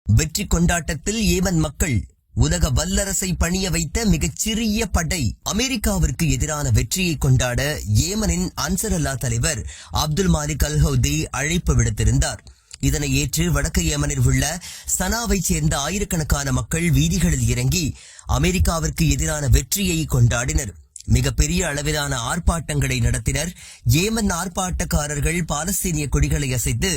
வெற்றி கொண்டாட்டத்தில் ஏமன் மக்கள் உலக வல்லரசை பணிய வைத்த மிகச்சிறிய படை அமெரிக்காவிற்கு எதிரான வெற்றியை கொண்டாட ஏமனின் அன்சர் அல்லா தலைவர் அப்துல் மாலிக் அல் ஹவுதி அழைப்பு விடுத்திருந்தார். இதனை ஏற்று வடக்கு ஏமனில் உள்ள சனாவைச் சேர்ந்த ஆயிரக்கணக்கான மக்கள் வீதிகளில் இறங்கி அமெரிக்காவிற்கு எதிரான வெற்றியை கொண்டாடினர். மிகப்பெரிய அளவிலான ஆர்ப்பாட்டங்களை நடத்தினர். ஏமன் ஆர்ப்பாட்டக்காரர்கள் பாலஸ்தீனிய கொடிகளை அசைத்து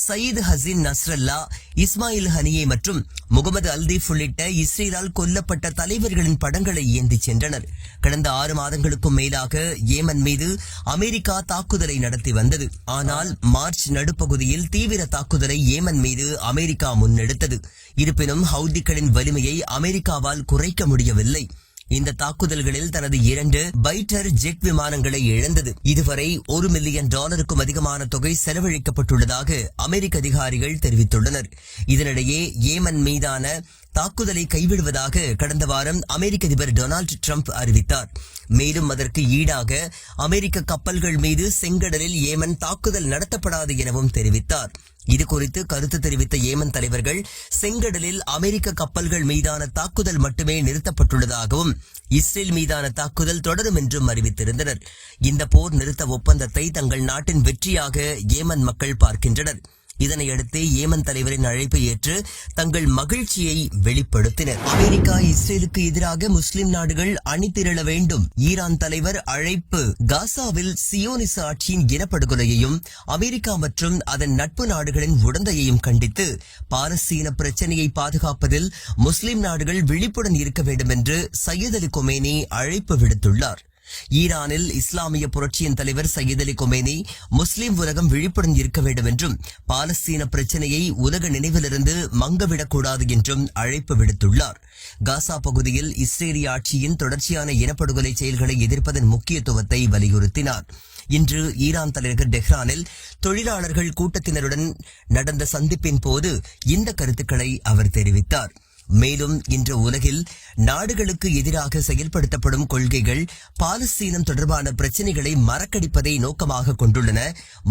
சயீத் ஹசீன் நஸ்ரல்லா, இஸ்மாயில் ஹனியே மற்றும் முகமது அல்தீப் உள்ளிட்ட இஸ்ரேலால் கொல்லப்பட்ட தலைவர்களின் படங்களை ஏந்தி சென்றனர். கடந்த 6 மாதங்களுக்கும் மேலாக ஏமன் மீது அமெரிக்கா தாக்குதலை நடத்தி வந்தது. ஆனால் மார்ச் நடுப்பகுதியில் தீவிர தாக்குதலை ஏமன் மீது அமெரிக்கா முன்னெடுத்தது. இருப்பினும் ஹவுதிகளின் வலிமையை அமெரிக்காவால் குறைக்க முடியவில்லை. இந்த தாக்குதல்களில் தனது 2 பைட்டர் ஜெட் விமானங்களை இழந்தது. இதுவரை $1 மில்லியன் அதிகமான தொகை செலவழிக்கப்பட்டுள்ளதாக அமெரிக்க அதிகாரிகள் தெரிவித்துள்ளனர். இதனிடையே ஏமன் மீதான தாக்குதலை கைவிடுவதாக கடந்த வாரம் அமெரிக்க அதிபர் டொனால்டு டிரம்ப் அறிவித்தார். மேலும் அதற்கு ஈடாக அமெரிக்க கப்பல்கள் மீது செங்கடலில் ஏமன் தாக்குதல் நடத்தப்படாது எனவும் தெரிவித்தார். இது குறித்து கருத்து தெரிவித்த ஏமன் தலைவர்கள் செங்கடலில் அமெரிக்க கப்பல்கள் மீதான தாக்குதல் மட்டுமே நிறுத்தப்பட்டுள்ளதாகவும் இஸ்ரேல் மீதான தாக்குதல் தொடரும் என்றும் அறிவித்திருந்தனர். இந்த போர் நிறுத்த ஒப்பந்தத்தை தங்கள் நாட்டின் வெற்றியாக ஏமன் மக்கள் பார்க்கின்றனர். இதனையடுத்து ஏமன் தலைவரின் அழைப்பை ஏற்று தங்கள் மகிழ்ச்சியை வெளிப்படுத்தினர். அமெரிக்கா இஸ்ரேலுக்கு எதிராக முஸ்லிம் நாடுகள் அணிதிரள வேண்டும். ஈரான் தலைவர் அழைப்பு. காசாவில் சியோனிச ஆட்சியின் இனப்படுகொலையையும் அமெரிக்கா மற்றும் அதன் நட்பு நாடுகளின் உடந்தையையும் கண்டித்து பாலஸ்தீன பிரச்சனையை பாதுகாப்பதில் முஸ்லிம் நாடுகள் விழிப்புடன் இருக்க வேண்டும் என்று சையத் அலி கொமேனி அழைப்பு விடுத்துள்ளார். ஈரானில் இஸ்லாமிய புரட்சியின் தலைவர் சையத் அலி கொமேனி முஸ்லிம் உலகம் விழிப்புடன் இருக்க வேண்டும் என்றும் பாலஸ்தீன பிரச்சனையை உலக நினைவிலிருந்து மங்கவிடக்கூடாது என்றும் அழைப்பு விடுத்துள்ளார். காசா பகுதியில் இஸ்ரேலிய ஆட்சியின் தொடர்ச்சியான இனப்படுகொலை செயல்களை எதிர்ப்பதன் முக்கியத்துவத்தை வலியுறுத்தினார். இன்று ஈரான் தலைநகர் டெஹ்ரானில் தொழிலாளர்கள் கூட்டத்தினருடன் நடந்த சந்திப்பின் போது இந்த கருத்துக்களை அவர் தெரிவித்தார். மேலும் இன்று உலகில் நாடுகளுக்கு எதிராக செயல்படுத்தப்படும் கொள்கைகள் பாலஸ்தீனம் தொடர்பான பிரச்சனைகளை மறக்கடிப்பதை நோக்கமாக கொண்டுள்ளன.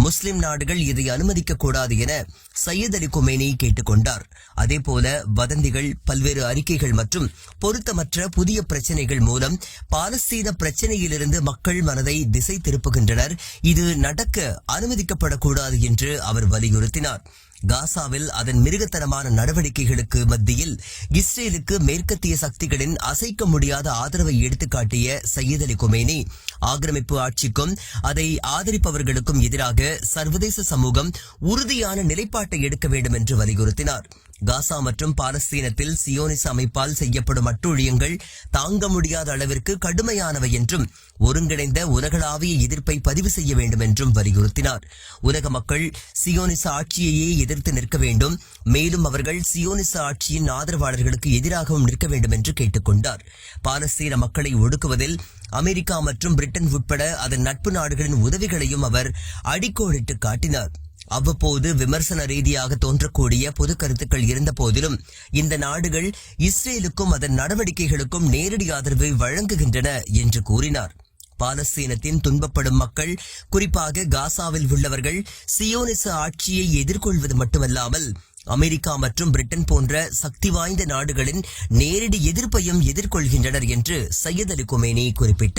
முஸ்லிம் நாடுகள் இதை அனுமதிக்க கூடாது என சையத் அலி கொமேனி கேட்டுக்கொண்டார். அதேபோல வதந்திகள், பல்வேறு அறிக்கைகள் மற்றும் பொருத்தமற்ற புதிய பிரச்சனைகள் மூலம் பாலஸ்தீன பிரச்சனையிலிருந்து மக்கள் மனதை திசை திருப்புகின்றனர். இது நடக்க அனுமதிக்கப்படக்கூடாது என்று அவர் வலியுறுத்தினார். காசாவில் அதன் மிருகத்தனமான நடவடிக்கைகளுக்கு மத்தியில் இஸ்ரேலுக்கு மேற்கத்திய சக்திகளின் அசைக்க முடியாத ஆதரவை எடுத்துக்காட்டிய சையத் அலி கொமேனி ஆக்கிரமிப்பு ஆட்சிக்கும் அதை ஆதரிப்பவர்களுக்கும் எதிராக சர்வதேச சமூகம் உறுதியான நிலைப்பாட்டை எடுக்க வேண்டும் என்று வலியுறுத்தினார். காசா மற்றும் பாலஸ்தீனத்தில் சியோனிச அமைப்பால் செய்யப்படும் அட்டூழியங்கள் தாங்க முடியாத அளவிற்கு கடுமையானவை என்றும் ஒருங்கிணைந்த உலகளாவிய எதிர்ப்பை பதிவு செய்ய வேண்டும் என்றும் வலியுறுத்தினார். உலக மக்கள் சியோனிச ஆட்சியையே எதிர்த்து நிற்க வேண்டும். மேலும் அவர்கள் சியோனிச ஆட்சியின் ஆதரவாளர்களுக்கு எதிராகவும் நிற்க வேண்டும் என்று கேட்டுக்கொண்டார். பாலஸ்தீன மக்களை ஒடுக்குவதில் அமெரிக்கா மற்றும் பிரிட்டன் உட்பட அதன் நட்பு நாடுகளின் உதவிகளையும் அவர் அடிக்கோடிட்டு காட்டினார். அவ்வப்போது விமர்சன ரீதியாக தோன்றக்கூடிய பொது கருத்துக்கள் இருந்த போதிலும் இந்த நாடுகள் இஸ்ரேலுக்கும் அதன் நடவடிக்கைகளுக்கும் நேரடி ஆதரவை வழங்குகின்றன என்று கூறினார். பாலஸ்தீனத்தின் துன்பப்படும் மக்கள், குறிப்பாக காசாவில் உள்ளவர்கள் சியோனிச ஆட்சியை எதிர்கொள்வது மட்டுமல்லாமல் அமெரிக்கா மற்றும் பிரிட்டன் போன்ற சக்தி வாய்ந்த நாடுகளின் நேரடி எதிர்ப்பையும் எதிர்கொள்கின்றனர் என்று சையத் அலி கொமேனி குறிப்பிட்டார்.